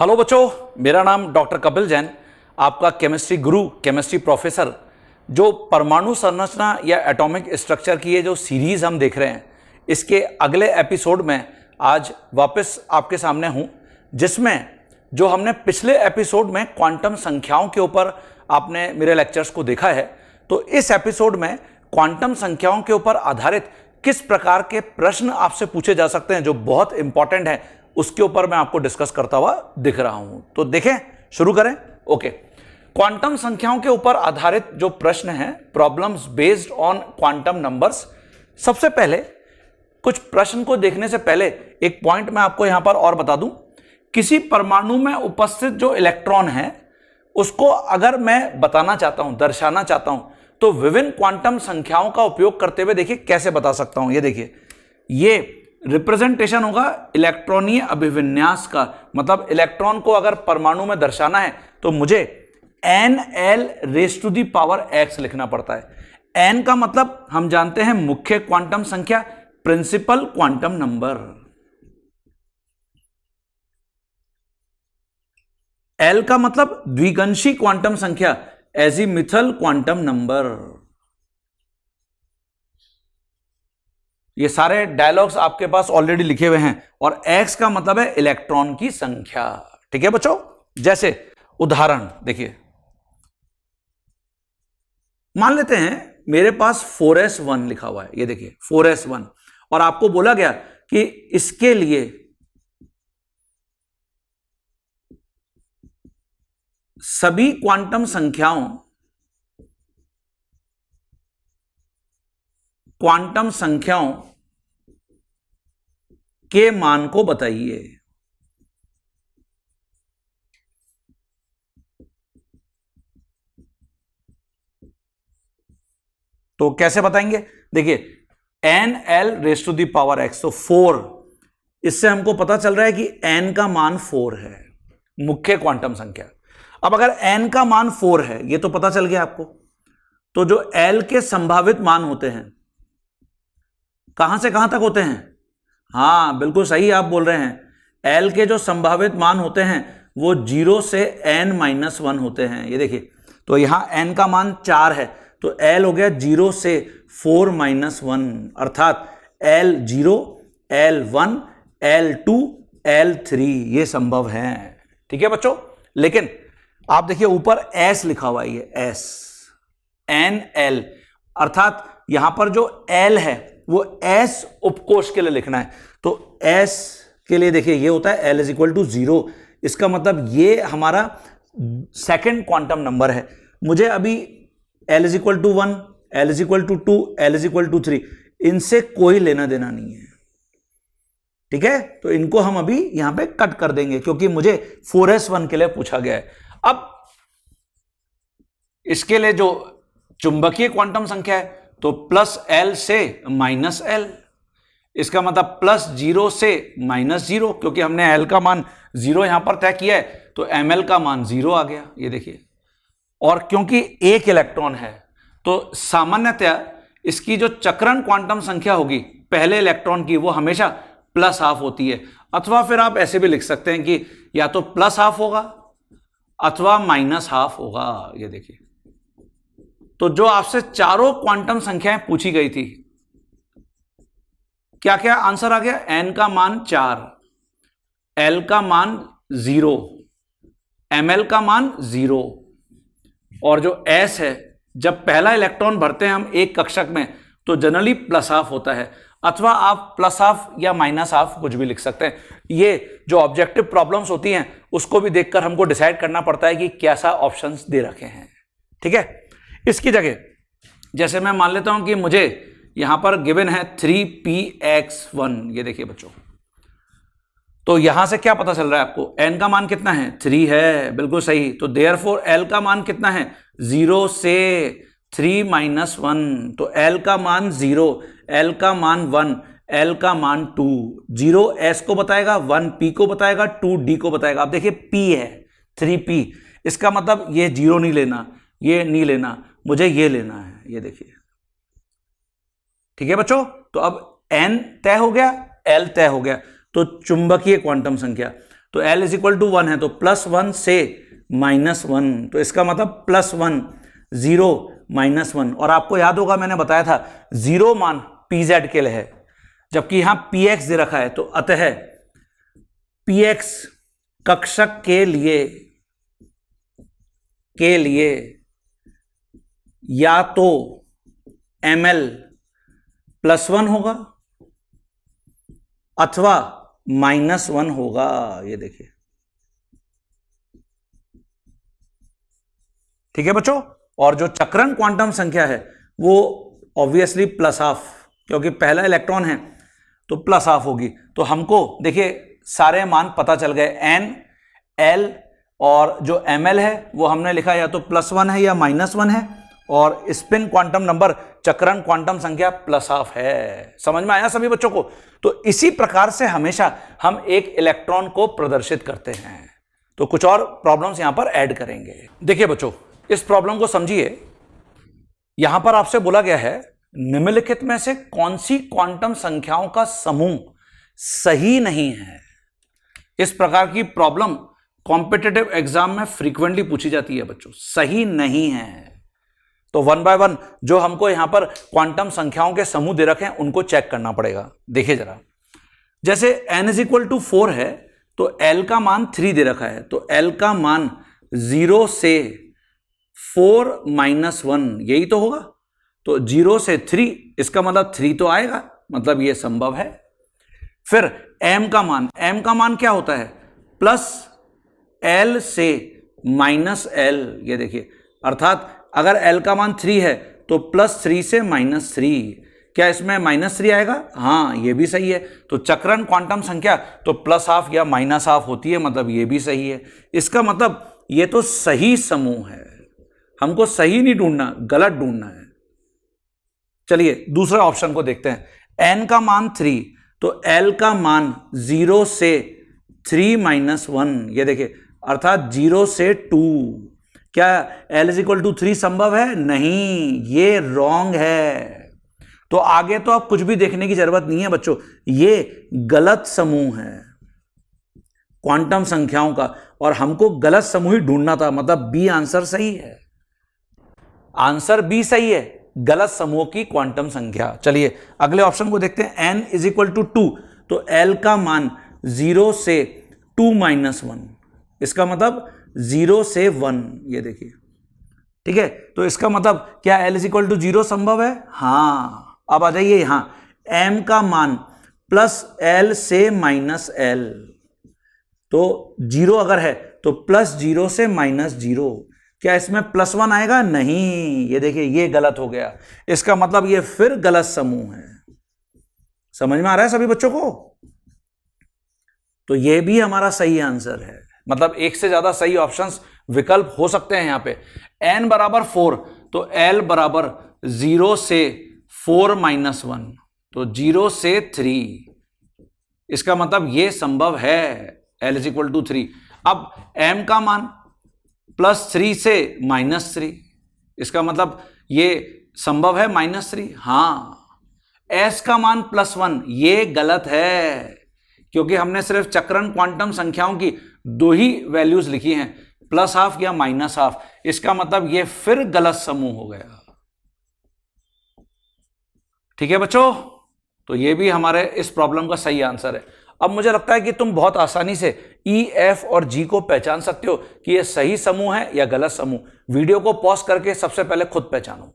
Hello बच्चों, मेरा नाम डॉक्टर कपिल जैन, आपका केमिस्ट्री गुरु, केमिस्ट्री प्रोफेसर। जो परमाणु संरचना या एटॉमिक स्ट्रक्चर की ये जो सीरीज हम देख रहे हैं, इसके अगले एपिसोड में आज वापस आपके सामने हूं, जिसमें जो हमने पिछले एपिसोड में क्वांटम संख्याओं के ऊपर आपने मेरे लेक्चर्स को देखा है, तो इस एपिसोड में क्वांटम संख्याओं के ऊपर आधारित किस प्रकार के प्रश्न आपसे पूछे जा सकते हैं जो बहुत इंपॉर्टेंट है, उसके ऊपर मैं आपको डिस्कस करता हुआ दिख रहा हूं। तो देखें, शुरू करें। ओके, क्वांटम संख्याओं के ऊपर आधारित जो प्रश्न है, problems based on quantum numbers. सबसे पहले कुछ प्रश्न को देखने से पहले एक पॉइंट मैं आपको यहां पर और बता दूं। किसी परमाणु में उपस्थित जो इलेक्ट्रॉन है, उसको अगर मैं बताना चाहता हूं, दर्शाना चाहता हूं, तो विभिन्न क्वांटम संख्याओं का उपयोग करते हुए देखिए कैसे बता सकता हूं। ये देखिए, ये रिप्रेजेंटेशन होगा इलेक्ट्रॉनीय अभिविन्यास का। मतलब इलेक्ट्रॉन को अगर परमाणु में दर्शाना है तो मुझे NL raise to the power x लिखना पड़ता है। n का मतलब हम जानते हैं मुख्य क्वांटम संख्या, प्रिंसिपल क्वांटम नंबर। L का मतलब द्विगंशी क्वांटम संख्या, एजीमिथल क्वांटम नंबर। ये सारे डायलॉग्स आपके पास ऑलरेडी लिखे हुए हैं। और x का मतलब है इलेक्ट्रॉन की संख्या। ठीक है बच्चों, जैसे उदाहरण देखिए, मान लेते हैं मेरे पास 4s1 लिखा हुआ है। ये देखिए 4s1, और आपको बोला गया कि इसके लिए सभी क्वांटम संख्याओं के मान को बताइए। तो कैसे बताएंगे? देखिए, NL raise to the power x, तो 4, इससे हमको पता चल रहा है कि n का मान 4 है, मुख्य क्वांटम संख्या। अब अगर n का मान 4 है, ये तो पता चल गया आपको, तो जो L के संभावित मान होते हैं, कहां से कहां तक होते हैं? हाँ, बिल्कुल सही आप बोल रहे हैं। L के जो संभावित मान होते हैं वो 0 से n-1 होते हैं। ये देखिए, तो यहां n का मान 4 है, तो L हो गया 0 से 4-1, अर्थात L0, L1, L2, L3, ये संभव है। ठीक है बच्चों, लेकिन आप देखिए ऊपर S लिखा हुआ है, ये S, NL, अर्थात यहां पर जो L है वो S उपकोष के लिए लिखना है। तो S के लिए देखिए ये होता है L इज इक्वल टू 0। इसका मतलब ये हमारा सेकंड क्वांटम नंबर है। मुझे अभी L is equal to 1, L is equal to 2, L is equal to 3, इनसे कोई लेना देना नहीं है। ठीक है, तो इनको हम अभी यहां पे कट कर देंगे, क्योंकि मुझे 4s1 के लिए पूछा गया है। अब इसके लिए जो चुंबकीय क्वांटम संख्या है, तो +L से -L, इसका मतलब +0 से -0, क्योंकि हमने L का मान 0 यहां पर तय किया है, तो ML का मान 0 आ गया। ये देखिए, और क्योंकि एक इलेक्ट्रॉन है, तो सामान्यतया इसकी जो चक्रण क्वांटम संख्या होगी पहले इलेक्ट्रॉन की, वो हमेशा +½ होती है। अथवा फिर आप ऐसे भी लिख सकते हैं कि या तो +½ होगा अथवा -½ होगा। ये देखिए, तो जो आपसे चारों क्वांटम संख्याएं पूछी गई थी, क्या क्या आंसर आ गया? n का मान 4, L का मान 0, ML का मान 0, और जो S है, जब पहला इलेक्ट्रॉन भरते हैं हम एक कक्षक में, तो जनरली +½ होता है, अथवा आप +½ या -½ कुछ भी लिख सकते हैं। ये जो ऑब्जेक्टिव प्रॉब्लम्स होती हैं, उसको भी देखकर हमको डिसाइड करना पड़ता है कि कैसा ऑप्शंस दे रखे हैं। ठीक है, इसकी जगह जैसे मैं मान लेता हूं कि मुझे यहां पर गिवन है 3px1। ये देखिए बच्चों, तो यहां से क्या पता चल रहा है आपको? n का मान कितना है? 3 है, बिल्कुल सही। तो देयरफॉर L का मान कितना है? 0 से 3-1, तो L का मान 0, L का मान 1, L का मान 2। 0 S को बताएगा, 1 P को बताएगा, 2 D को बताएगा। अब देखिए P है 3p, इसका मतलब ये 0 नहीं लेना, ये नहीं लेना, मुझे ये लेना है। ये देखिए, ठीक है बच्चों, तो अब n तय हो गया, L तय हो गया। तो चुंबकीय क्वांटम संख्या, तो l इज इक्वल टू 1 है, तो +1 से -1, तो इसका मतलब +1 0 -1। और आपको याद होगा मैंने बताया था 0 मान pz के लिए है, जबकि यहां px दे रखा है, तो अतः px कक्षक के लिए या तो ml +1 होगा अथवा -1 होगा। ये देखिए, ठीक है बच्चों। और जो चक्रण क्वांटम संख्या है वो ऑब्वियसली +12, क्योंकि पहला इलेक्ट्रॉन है तो +12 होगी। तो हमको देखिए सारे मान पता चल गए, n, l और जो ml है वो हमने लिखा या तो +1 है या -1 है, और स्पिन क्वांटम नंबर चक्रण क्वांटम संख्या +12 है। समझ में आया सभी बच्चों को? तो इसी प्रकार से हमेशा हम एक इलेक्ट्रॉन को प्रदर्शित करते हैं। तो कुछ और प्रॉब्लम्स यहां पर ऐड करेंगे। देखिए बच्चों, इस प्रॉब्लम को समझिए। यहां पर आपसे बोला गया है निम्नलिखित में से कौन सी क्वांटम संख्याओं का समूह सही नहीं है। इस प्रकार की प्रॉब्लम कॉम्पिटिटिव एग्जाम में फ्रीक्वेंटली पूछी जाती है बच्चों, सही नहीं है। तो 1 बाय 1 जो हमको यहां पर क्वांटम संख्याओं के समूह दे रखे हैं उनको चेक करना पड़ेगा। देखिए जरा, जैसे n इज इक्वल टू 4 है तो l का मान 3 दे रखा है, तो l का मान 0 से 4 -1 यही तो होगा। तो 0 से 3, इसका मतलब 3 तो आएगा, मतलब यह संभव है। फिर m का मान क्या होता है? +l से -l। ये देखिए, अर्थात अगर l का मान 3 है तो +3 से -3, क्या इसमें -3 आएगा? हाँ, ये भी सही है। तो चक्रण क्वांटम संख्या तो +12 या -12 होती है, मतलब ये भी सही है। इसका मतलब ये तो सही समूह है। हमको सही नहीं ढूंढना, गलत ढूंढना है। चलिए दूसरे ऑप्शन को देखते हैं। n का मान 3, तो l का मान 0 से 3 -1, ये देखिए, अर्थात 0 से 2। क्या l इज इक्वल टू 3 संभव है? नहीं, ये रॉन्ग है। तो आगे तो आप कुछ भी देखने की जरूरत नहीं है बच्चों, ये गलत समूह है क्वांटम संख्याओं का, और हमको गलत समूह ही ढूंढना था, मतलब बी आंसर सही है। आंसर बी सही है, गलत समूह की क्वांटम संख्या। चलिए अगले ऑप्शन को देखते हैं। n इज इक्वल टू 2, तो l का मान 0 से 2 -1, इसका मतलब 0 से 1। ये देखिए, ठीक है। तो इसका मतलब क्या l इज इक्वल टू 0 संभव है? हाँ। अब आ जाइए यहां, m का मान +l से -l, तो 0 अगर है तो +0 से -0, क्या इसमें +1 आएगा? नहीं, ये देखिए, ये गलत हो गया। इसका मतलब ये फिर गलत समूह है। समझ में आ रहा है सभी बच्चों को? तो ये भी हमारा सही आंसर है, मतलब एक से ज्यादा सही ऑप्शंस विकल्प हो सकते हैं। यहां पे n बराबर 4, तो l बराबर 0 से 4 -1, तो 0 से 3, इसका मतलब ये संभव है, l इज इक्वल टू 3। अब m का मान +3 से -3, इसका मतलब ये संभव है -3। हाँ। s का मान +1, ये गलत है, क्योंकि हमने सिर्फ चक्रण क्वांटम संख्याओं की 2 ही वैल्यूज लिखी हैं, +12 या -12। इसका मतलब ये फिर गलत समूह हो गया। ठीक है बच्चों, तो ये भी हमारे इस प्रॉब्लम का सही आंसर है। अब मुझे लगता है कि तुम बहुत आसानी से ई, एफ और जी को पहचान सकते हो कि ये सही समूह है या गलत समूह। वीडियो को पॉज करके सबसे पहले खुद पहचानो।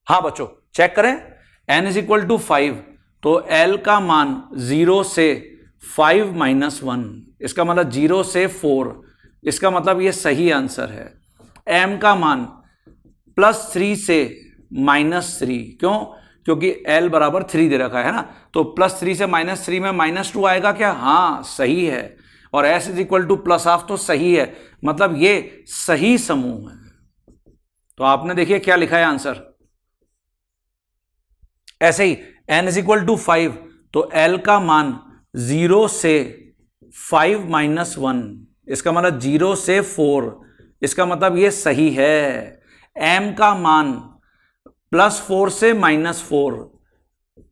हाँ बच्चों, चेक करें। n इज इक्वल टू 5, तो l का मान 0 से 5 -1, इसका मतलब 0 से 4, इसका मतलब ये सही आंसर है। m का मान +3 से -3, क्यों? क्योंकि l बराबर 3 दे रखा है ना, तो +3 से -3 में -2 आएगा क्या? हाँ, सही है। और s इज इक्वल टू +12 तो सही है, मतलब ये सही समूह है। तो आपने देखिए क्या लिखा है आंसर। ऐसे ही n इज इक्वल टू 5, तो l का मान 0 से 5 -1, इसका मतलब 0 से 4, इसका मतलब ये सही है। m का मान +4 से -4,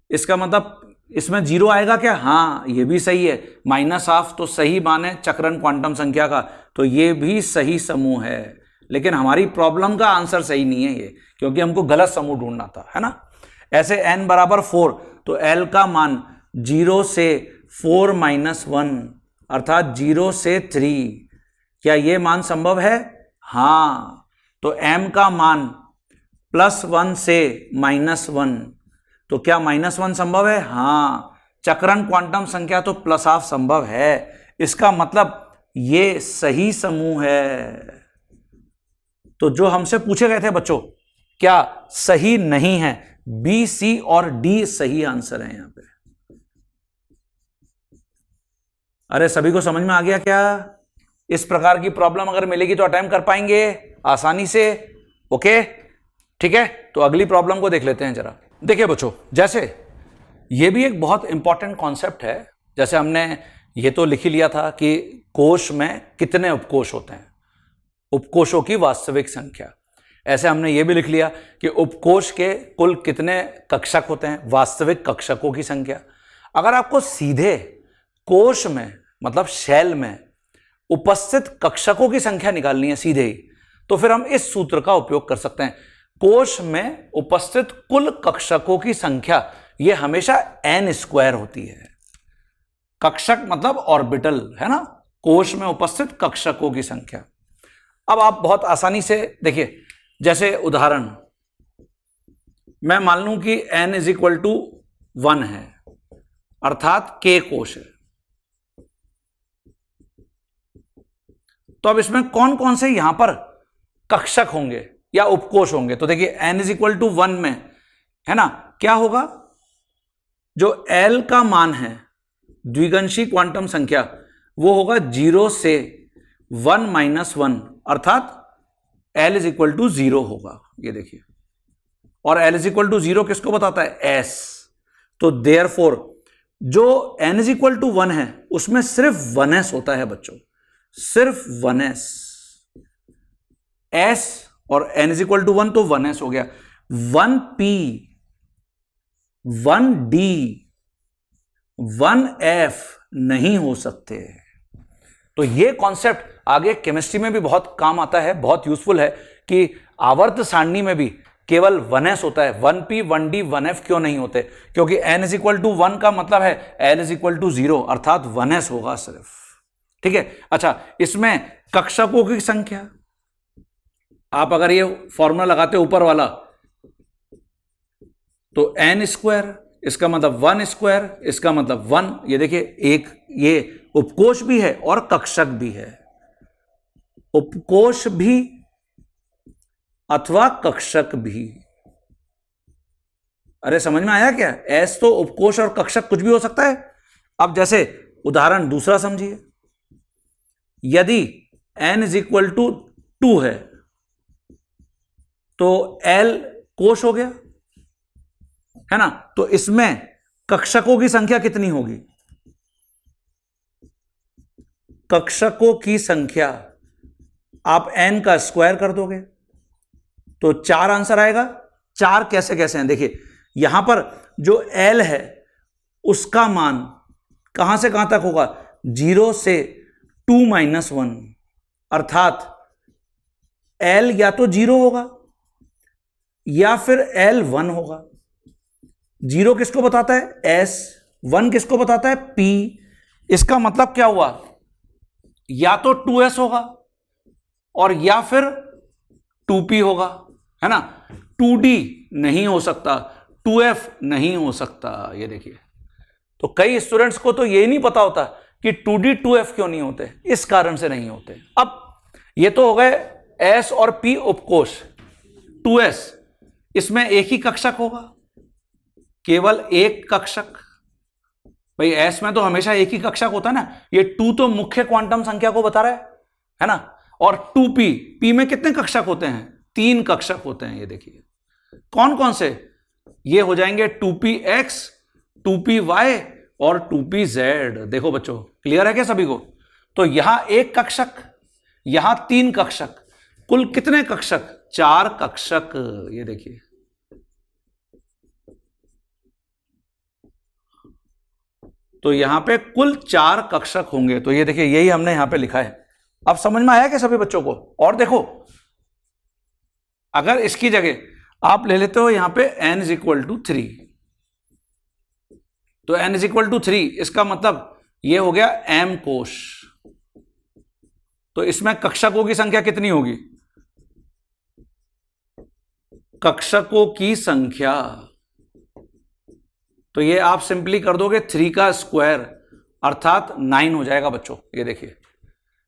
इसका मतलब इसमें जीरो आएगा क्या? हाँ, ये भी सही है। -12 तो सही मान है चक्रण क्वांटम संख्या का, तो ये भी सही समूह है। लेकिन हमारी प्रॉब्लम का आंसर सही नहीं है ये, क्योंकि हमको गलत समूह ढूंढना था, है ना। ऐसे n बराबर 4, तो l का मान 0 से 4 - 1 अर्थात 0 से 3, क्या ये मान संभव है? हाँ। तो m का मान +1 से -1, तो क्या -1 संभव है? हाँ। चक्रण क्वांटम संख्या तो +12 संभव है, इसका मतलब ये सही समूह है। तो जो हमसे पूछे गए थे बच्चों, क्या सही नहीं है? बी, सी और डी सही आंसर है यहां पे। अरे सभी को समझ में आ गया क्या? इस प्रकार की प्रॉब्लम अगर मिलेगी तो अटेम्प्ट कर पाएंगे आसानी से। ओके, ठीक है। तो अगली प्रॉब्लम को देख लेते हैं जरा। देखिए बच्चों, जैसे ये भी एक बहुत इंपॉर्टेंट कॉन्सेप्ट है। जैसे हमने ये तो लिख ही लिया था कि कोश में कितने उपकोष होते हैं, उपकोषों की वास्तविक संख्या। ऐसे हमने ये भी लिख लिया कि उपकोष के कुल कितने कक्षक होते हैं, वास्तविक कक्षकों की संख्या। अगर आपको सीधे कोश में मतलब शेल में उपस्थित कक्षकों की संख्या निकालनी है सीधे ही, तो फिर हम इस सूत्र का उपयोग कर सकते हैं। कोश में उपस्थित कुल कक्षकों की संख्या यह हमेशा n² होती है। कक्षक मतलब ऑर्बिटल, है ना, कोश में उपस्थित कक्षकों की संख्या। अब आप बहुत आसानी से देखिए, जैसे उदाहरण मैं मान लूं कि n = 1 है, अर्थात k कोश है। तो अब इसमें कौन कौन से यहां पर कक्षक होंगे या उपकोष होंगे? तो देखिए n = 1 में, है ना, क्या होगा? जो l का मान है, द्विगंशी क्वांटम संख्या, वो होगा 0 से 1 - 1 अर्थात l = 0 होगा। ये देखिए, और l = 0 किसको बताता है? s। तो देयरफॉर जो n = 1 है उसमें सिर्फ 1s होता है बच्चों, सिर्फ 1s। s और n = 1 तो 1s हो गया। 1p, 1d, 1f नहीं हो सकते। तो ये कॉन्सेप्ट आगे केमिस्ट्री में भी बहुत काम आता है, बहुत यूजफुल है कि आवर्त सारणी में भी केवल 1s होता है। 1p, 1d, 1f क्यों नहीं होते? क्योंकि n = 1 का मतलब है l = 0 अर्थात 1s होगा सिर्फ। ठीक है। अच्छा, इसमें कक्षकों की संख्या, आप अगर ये फॉर्मूला लगाते ऊपर वाला, तो n², इसका मतलब 1², इसका मतलब 1। ये देखिए, एक ये उपकोष भी है और कक्षक भी है, उपकोष भी अथवा कक्षक भी। अरे समझ में आया क्या? s तो उपकोष और कक्षक कुछ भी हो सकता है। अब जैसे उदाहरण दूसरा समझिए, यदि n = 2 है तो l कोष हो गया, है ना। तो इसमें कक्षकों की संख्या कितनी होगी? कक्षकों की संख्या आप n का स्क्वायर कर दोगे तो 4 आंसर आएगा। 4 कैसे कैसे हैं? देखिए, यहां पर जो l है उसका मान कहां से कहां तक होगा? 0 से 2 - 1 अर्थात l या तो 0 होगा या फिर l 1 होगा। 0 किसको बताता है? s। 1 किसको बताता है? p। इसका मतलब क्या हुआ? या तो 2s होगा और या फिर 2p होगा, है ना। 2d नहीं हो सकता, 2f नहीं हो सकता। ये देखिए, तो कई स्टूडेंट्स को तो ये नहीं पता होता कि 2d 2f क्यों नहीं होते, इस कारण से नहीं होते। अब ये तो हो गए s और p उपकोष। 2s, इसमें एक ही कक्षक होगा, केवल एक कक्षक। भाई s में तो हमेशा एक ही कक्षक होता है ना। ये 2 तो मुख्य क्वांटम संख्या को बता रहा है ना। और 2p, p में कितने कक्षक होते हैं? 3 कक्षक होते हैं। ये देखिए कौन कौन से? ये हो जाएंगे 2px, 2py और 2pz। देखो बच्चों, क्लियर है क्या सभी को? तो यहां एक कक्षक, यहां 3 कक्षक, कुल कितने कक्षक? 4 कक्षक। ये देखिए, तो यहां पे कुल 4 कक्षक होंगे। तो ये देखिए, यही हमने यहां पे लिखा है। अब समझ में आया क्या सभी बच्चों को? और देखो, अगर इसकी जगह आप ले लेते हो यहां पे n इज इक्वल टू 3, तो n इज इक्वल टू 3, इसका मतलब ये हो गया m कोश। तो इसमें कक्षकों की संख्या कितनी होगी? कक्षकों की संख्या, तो ये आप सिंपली कर दोगे 3 का स्क्वायर अर्थात 9 हो जाएगा बच्चों। ये देखिए,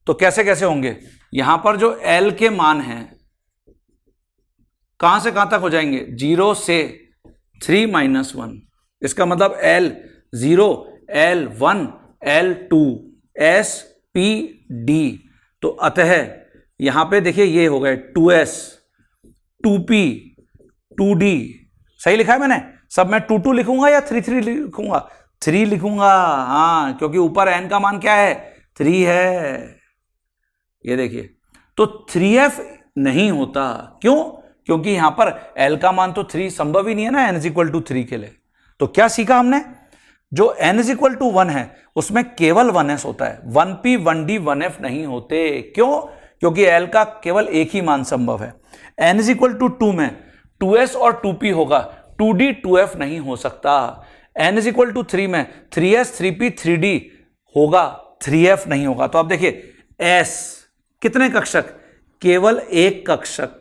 तो कैसे कैसे होंगे? यहां पर जो L के मान हैं कहां से कहां तक हो जाएंगे? 0 से 3 - 1, इसका मतलब L0, L1, L2, S, P, D। तो अतः यहां पे देखिए ये हो गए 2S, 2P, 2D। सही लिखा है मैंने? सब मैं 2 लिखूंगा या 3 लिखूंगा? 3 लिखूंगा, हाँ, क्योंकि ऊपर n का मान क्या है? 3 है। ये देखिए, तो 3F नहीं होता। क्यों? क्योंकि यहां पर L का मान तो 3 संभव ही नहीं है ना n = 3 के लिए। तो क्या सीखा हमने? जो n = 1 है उसमें केवल 1s होता है, 1p, 1d, 1f नहीं होते। क्यों? क्योंकि L का केवल एक ही मान संभव है। n = 2 में 2s और 2p होगा, 2d, 2f नहीं हो सकता। n = 3 में 3s, 3p, 3d होगा, 3f नहीं होगा। तो आप देखिए, s कितने कक्षक? केवल एक कक्षक,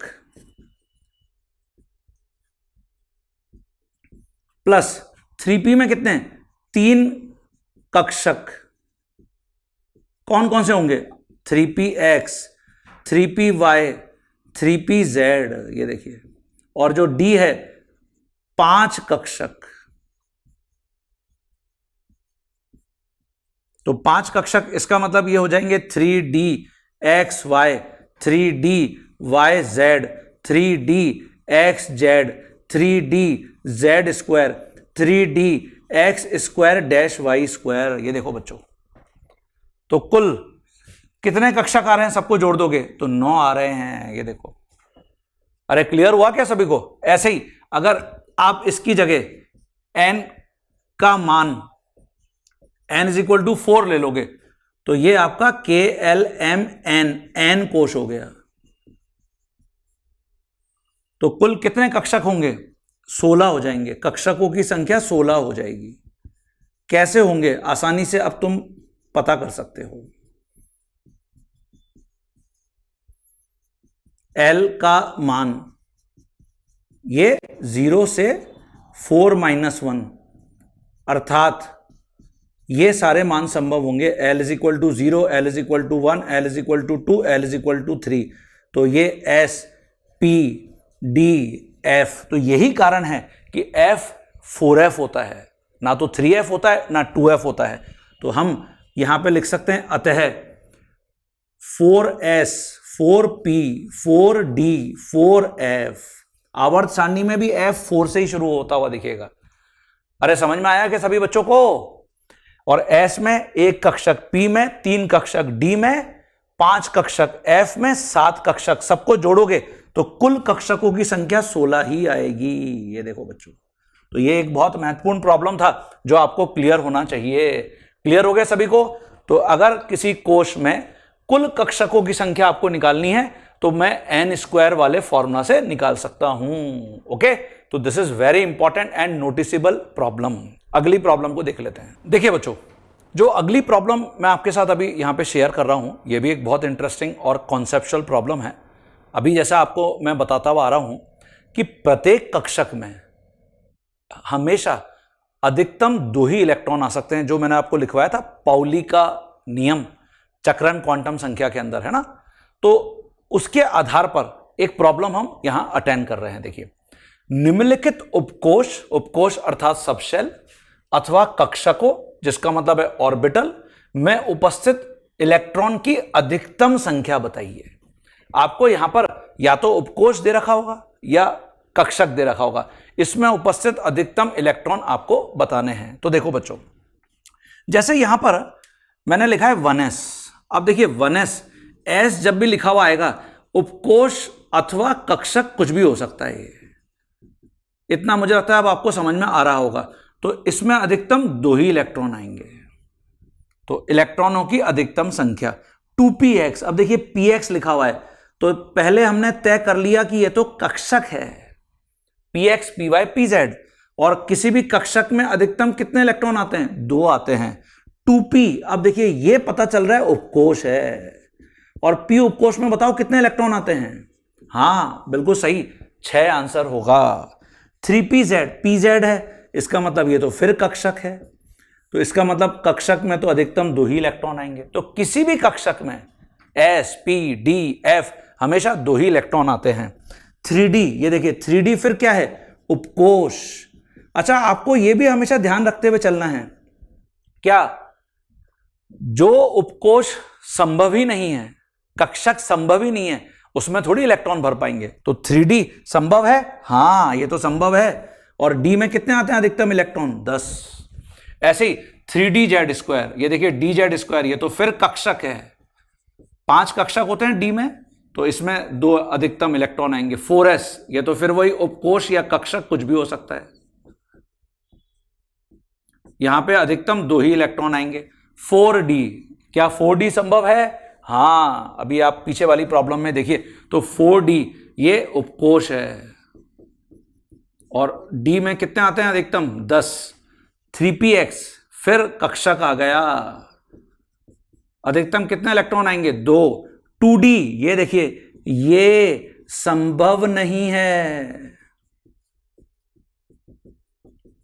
प्लस 3p में कितने? 3 कक्षक। कौन कौन से होंगे? 3px, 3py, 3pz। ये देखिए, और जो d है 5 कक्षक। तो 5 कक्षक, इसका मतलब ये हो जाएंगे 3dxy, 3dyz, 3dxz, 3dz², 3dx² -y²। ये देखो बच्चों, तो कुल कितने कक्षक आ रहे हैं? सबको जोड़ दोगे तो 9 आ रहे हैं। ये देखो, अरे क्लियर हुआ क्या सभी को? ऐसे ही अगर आप इसकी जगह n का मान n = 4 ले लोगे तो ये आपका KLMN कोश हो गया। तो कुल कितने कक्षक होंगे? 16 हो जाएंगे। कक्षकों की संख्या 16 हो जाएगी। कैसे होंगे? आसानी से अब तुम पता कर सकते हो। L का मान ये 0 से 4 - 1, अर्थात ये सारे मान संभव होंगे। L = 0, L = 1, L = 2, L = 3। तो ये S, P, D, F। तो यही कारण है कि F 4F होता है, ना तो 3F होता है ना 2F होता है। तो हम यहां पे लिख सकते हैं, अतः 4S, 4P, 4D, 4F। आवर्त सारणी में भी F 4 से ही शुरू होता हुआ दिखेगा। अरे समझ में आया कि सभी बच्चों को? और S में 1 कक्षक, P में 3 कक्षक, D में 5 कक्षक, F में 7 कक्षक। सबको जोड़ोगे तो कुल कक्षकों की संख्या 16 ही आएगी। ये देखो बच्चों, तो ये एक बहुत महत्वपूर्ण प्रॉब्लम था जो आपको क्लियर होना चाहिए। क्लियर हो गया सभी को? तो अगर किसी कोश में कुल कक्षकों की संख्या आपको निकालनी है तो मैं n² वाले फॉर्मूला से निकाल सकता हूं। ओके, तो this is very important and noticeable problem. अगली प्रॉब्लम को देख लेते हैं। देखिए बच्चों, जो अगली प्रॉब्लम मैं आपके साथ अभी यहां पे शेयर कर रहा हूं, यह भी एक बहुत इंटरेस्टिंग और कॉन्सेप्चुअल प्रॉब्लम है। अभी जैसा आपको मैं बताता हुआ आ रहा हूं कि प्रत्येक कक्षक में हमेशा अधिकतम 2 ही इलेक्ट्रॉन आ सकते हैं, जो मैंने आपको लिखवाया था पाउली का नियम चक्रण क्वांटम संख्या के अंदर, है ना। तो उसके आधार पर एक प्रॉब्लम हम यहां अटेंड कर रहे हैं। देखिए, निम्नलिखित उपकोश अर्थात सबशेल अथवा कक्षकों, जिसका मतलब है ऑर्बिटल में उपस्थित इलेक्ट्रॉन की अधिकतम संख्या बताइए। आपको यहां पर या तो उपकोश दे रखा होगा या कक्षक दे रखा होगा, इसमें उपस्थित अधिकतम इलेक्ट्रॉन आपको बताने हैं। तो देखो बच्चों, जैसे यहां पर मैंने लिखा है 1s। अब देखिए 1s, s जब भी लिखा हुआ आएगा उपकोश अथवा कक्षक कुछ भी हो सकता है। इतना मुझे लगता है अब आपको समझ में आ रहा होगा। तो इसमें अधिकतम 2 ही इलेक्ट्रॉन आएंगे। तो इलेक्ट्रॉनों की अधिकतम संख्या 2px। अब देखिए px लिखा हुआ है, तो पहले हमने तय कर लिया कि ये तो कक्षक है, px py pz, और किसी भी कक्षक में अधिकतम कितने इलेक्ट्रॉन आते हैं? 2 आते हैं। 2p, अब देखिए ये पता चल रहा है उपकोष है, और p उपकोष में बताओ कितने इलेक्ट्रॉन आते हैं? हाँ बिल्कुल सही, 6 आंसर होगा। 3pz, pz है, इसका मतलब ये तो फिर कक्षक है, तो इसका मतलब कक्षक में तो अधिकतम 2 ही इलेक्ट्रॉन आएंगे। तो किसी भी कक्षक में s p d f हमेशा 2 ही इलेक्ट्रॉन आते हैं। 3d, ये देखिए 3d फिर क्या है? उपकोष। अच्छा, आपको यह भी हमेशा ध्यान रखते हुए चलना है, क्या जो उपकोष संभव ही नहीं है, कक्षक संभव ही नहीं है, उसमें थोड़ी इलेक्ट्रॉन भर पाएंगे। तो 3d संभव है, हाँ ये तो संभव है। और d में कितने आते हैं अधिकतम इलेक्ट्रॉन? 10। ऐसे ही 3dz², ये देखिए dz², ये तो फिर कक्षक है, 5 कक्षक होते हैं d में, तो इसमें 2 अधिकतम इलेक्ट्रॉन आएंगे। 4s, ये तो फिर वही उपकोष या कक्षक कुछ भी हो सकता है, यहां पे अधिकतम 2 ही इलेक्ट्रॉन आएंगे। 4d, क्या 4d संभव है? हाँ, अभी आप पीछे वाली प्रॉब्लम में देखिए, तो 4d ये उपकोष है, और d में कितने आते हैं अधिकतम? 10। 3px फिर कक्षक आ गया, अधिकतम कितने इलेक्ट्रॉन आएंगे? 2। 2d, ये देखिए ये संभव नहीं है,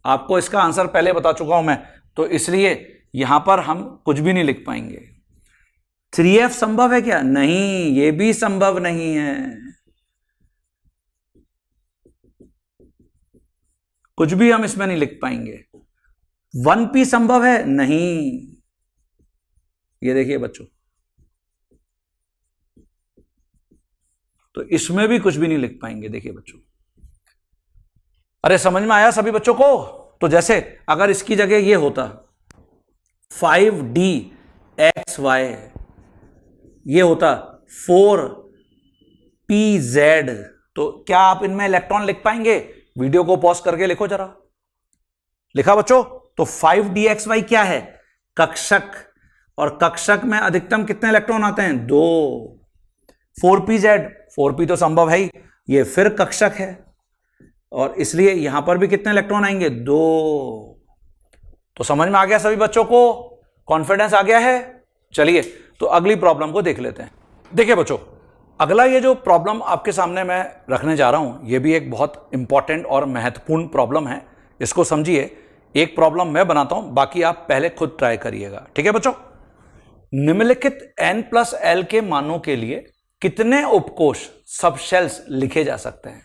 आपको इसका आंसर पहले बता चुका हूं मैं, तो इसलिए यहां पर हम कुछ भी नहीं लिख पाएंगे। 3f संभव है क्या? नहीं, ये भी संभव नहीं है, कुछ भी हम इसमें नहीं लिख पाएंगे। 1p संभव है? नहीं, ये देखिए बच्चों, तो इसमें भी कुछ भी नहीं लिख पाएंगे। देखिए बच्चों, अरे समझ में आया सभी बच्चों को? तो जैसे अगर इसकी जगह ये होता 5dxy, ये होता 4pz, तो क्या आप इनमें इलेक्ट्रॉन लिख पाएंगे? वीडियो को पॉज करके लिखो जरा। लिखा बच्चों? तो 5dxy क्या है? कक्षक, और कक्षक में अधिकतम कितने इलेक्ट्रॉन आते हैं? 2। 4pz, 4p तो संभव है ही, ये फिर कक्षक है, और इसलिए यहां पर भी कितने इलेक्ट्रॉन आएंगे? 2। तो समझ में आ गया सभी बच्चों को? कॉन्फिडेंस आ गया है? चलिए तो अगली प्रॉब्लम को देख लेते हैं। देखिए बच्चों, अगला ये जो प्रॉब्लम आपके सामने मैं रखने जा रहा हूं, ये भी एक बहुत इंपॉर्टेंट और महत्वपूर्ण प्रॉब्लम है। इसको समझिए, एक प्रॉब्लम मैं बनाता हूं, बाकी आप पहले खुद ट्राई करिएगा, ठीक है बच्चों? निम्नलिखित n+l के मानों के लिए कितने उपकोष सबशेल्स लिखे जा सकते हैं?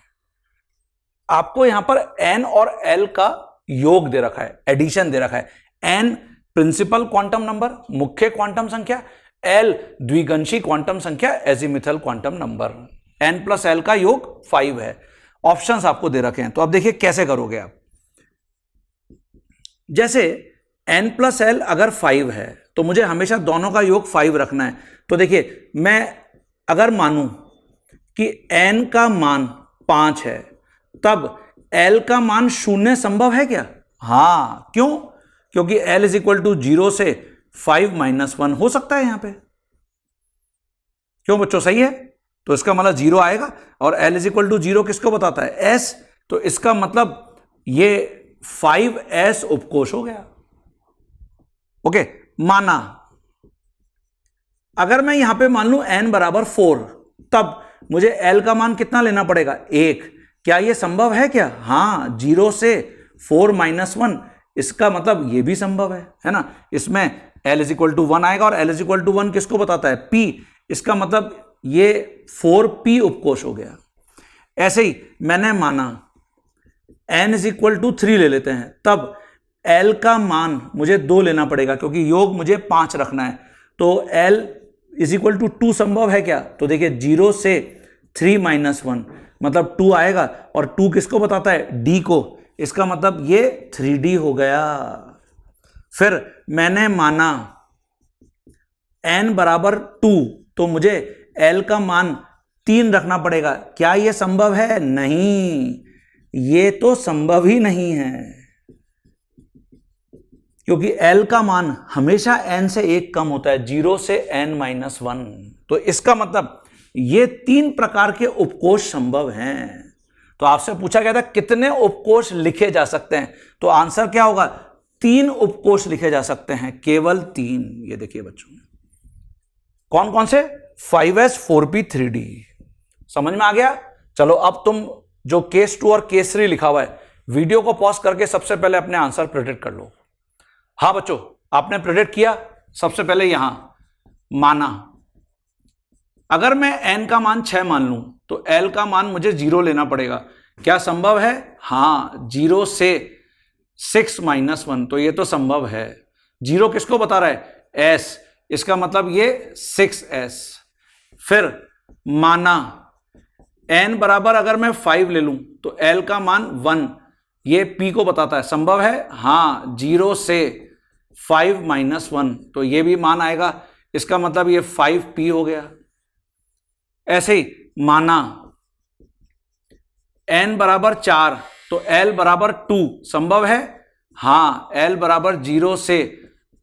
आपको यहां पर n और l का योग दे रखा है, एडिशन दे रखा है। n प्रिंसिपल क्वांटम नंबर, मुख्य क्वांटम संख्या, l द्विगंशी क्वांटम संख्या, एजीमुथल क्वांटम नंबर। n+l का योग 5 है। ऑप्शंस आपको दे रखे हैं, तो अब देखिए कैसे करोगे आप। जैसे n+l अगर 5 है, तो मुझे हमेशा दोनों का योग 5 रखना है। तो देखिए, मैं अगर मानूं कि n का मान 5 है, तब l का मान 0 संभव है क्या? हाँ, क्यों? क्योंकि l = 0 से 5 - 1 हो सकता है यहां पे। क्यों बच्चों, सही है? तो इसका मतलब 0 आएगा, और l = 0 किसको बताता है? s, तो इसका मतलब ये 5s उपकोष हो गया। ओके, माना अगर मैं यहां पे मान लूं n = 4, तब मुझे l का मान कितना लेना पड़ेगा? 1। क्या यह संभव है क्या? हाँ, 0 से 4 - 1, इसका मतलब यह भी संभव है ना? इसमें l = 1 आएगा, और l = 1 किसको बताता है? p, इसका मतलब ये 4p उपकोष हो गया। ऐसे ही मैंने माना n = 3 ले लेते हैं, तब l का मान मुझे 2 लेना पड़ेगा, क्योंकि योग मुझे 5 रखना है। तो l = 2 संभव है क्या? तो देखिए 0 से 3 - 1 मतलब 2 आएगा, और 2 किसको बताता है? d को, इसका मतलब ये 3d हो गया। फिर मैंने माना n = 2, तो मुझे l का मान 3 रखना पड़ेगा। क्या यह संभव है? नहीं, ये तो संभव ही नहीं है। क्योंकि L का मान हमेशा n से 1 कम होता है, 0 से n-1। तो इसका मतलब ये 3 प्रकार के उपकोष संभव हैं। तो आपसे पूछा गया था कितने उपकोष लिखे जा सकते हैं, तो आंसर क्या होगा, 3 उपकोष लिखे जा सकते हैं, केवल 3। ये देखिए बच्चों, कौन कौन से, 5s 4p 3d। समझ में आ गया। चलो अब तुम जो केस 2 और केस 3 लिखा हुआ है, वीडियो को पॉज करके सबसे पहले अपने आंसर प्रेडिक्ट कर लो। हाँ बच्चों, आपने प्रेडिक्ट किया। सबसे पहले यहां माना, अगर मैं n का मान 6 मान लूं तो L का मान मुझे 0 लेना पड़ेगा। क्या संभव है? हाँ, 0 से 6-1, तो ये तो संभव है। 0 किसको बता रहा है? S, इसका मतलब ये 6s। फिर माना n बराबर अगर मैं 5 ले लूं तो L का मान 1, ये P को बताता है। संभव है? हाँ, 0 से 5-1, तो ये भी मान आएगा। इसका मतलब ये 5p हो गया। ऐसे ही माना n बराबर 4 तो L बराबर 2, संभव है? हाँ, L बराबर 0 से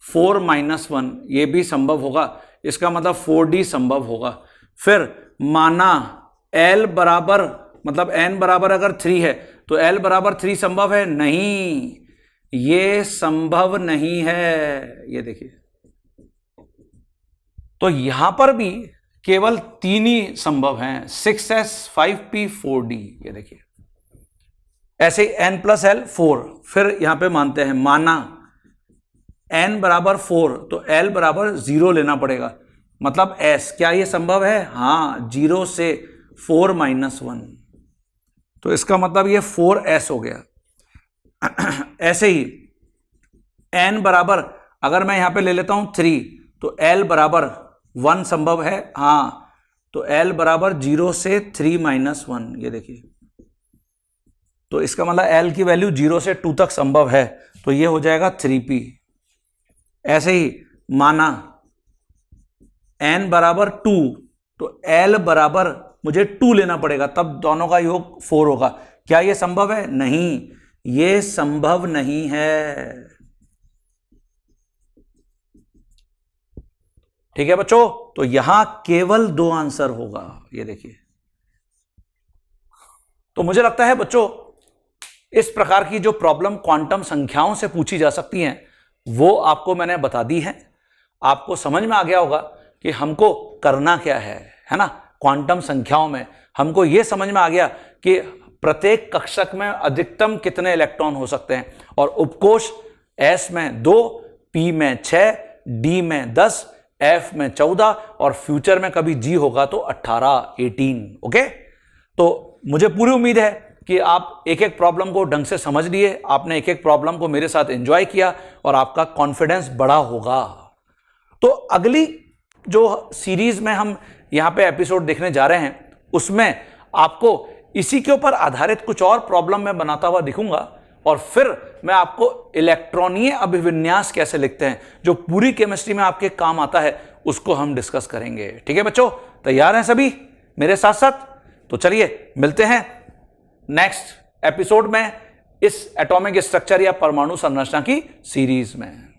4-1, ये भी संभव होगा। इसका मतलब 4d संभव होगा। फिर माना L बराबर, मतलब n बराबर अगर 3 है तो L बराबर 3 संभव है? नहीं, ये संभव नहीं है। ये देखिए, तो यहां पर भी केवल 3 ही संभव हैं, 6s 5p 4d। ये देखिए, ऐसे n + l 4। फिर यहां पे मानते हैं, माना n बराबर 4 तो L बराबर 0 लेना पड़ेगा, मतलब s। क्या ये संभव है? हाँ, 0 से 4-1, तो इसका मतलब ये 4s हो गया। ऐसे ही n बराबर अगर मैं यहां पे ले लेता हूं 3 तो L बराबर 1 संभव है? हाँ, तो L बराबर 0 से 3-1। ये देखिए, तो इसका मतलब L की वैल्यू 0 से 2 तक संभव है, तो ये हो जाएगा 3p। ऐसे ही माना n बराबर 2 तो L बराबर मुझे 2 लेना पड़ेगा, तब दोनों का योग 4 होगा। क्या ये संभव है? नहीं, ये संभव नहीं है। ठीक है बच्चों, तो यहां केवल 2 आंसर होगा। ये देखिए, तो मुझे लगता है बच्चों इस प्रकार की जो प्रॉब्लम क्वांटम संख्याओं से पूछी जा सकती हैं वो आपको मैंने बता दी है। आपको समझ में आ गया होगा कि हमको करना क्या है ना। क्वांटम संख्याओं में हमको यह समझ में आ गया कि प्रत्येक कक्षक में अधिकतम कितने इलेक्ट्रॉन हो सकते हैं, और उपकोष S में 2, P में 6, D में 10, F में 14, और फ्यूचर में कभी G होगा तो 18। ओके, तो मुझे पूरी उम्मीद है कि आप एक एक प्रॉब्लम को ढंग से समझ लिए, आपने एक एक प्रॉब्लम को मेरे साथ एंजॉय किया और आपका कॉन्फिडेंस बढ़ा होगा। तो अगली जो सीरीज में हम यहां पे एपिसोड देखने जा रहे हैं उसमें आपको इसी के ऊपर आधारित कुछ और प्रॉब्लम मैं बनाता हुआ दिखूंगा, और फिर मैं आपको इलेक्ट्रॉनीय अभिविन्यास कैसे लिखते हैं जो पूरी केमिस्ट्री में आपके काम आता है उसको हम डिस्कस करेंगे। ठीक है बच्चों, तैयार हैं सभी मेरे साथ साथ? तो चलिए मिलते हैं नेक्स्ट एपिसोड में इस एटॉमिक स्ट्रक्चर या परमाणु संरचना की सीरीज में।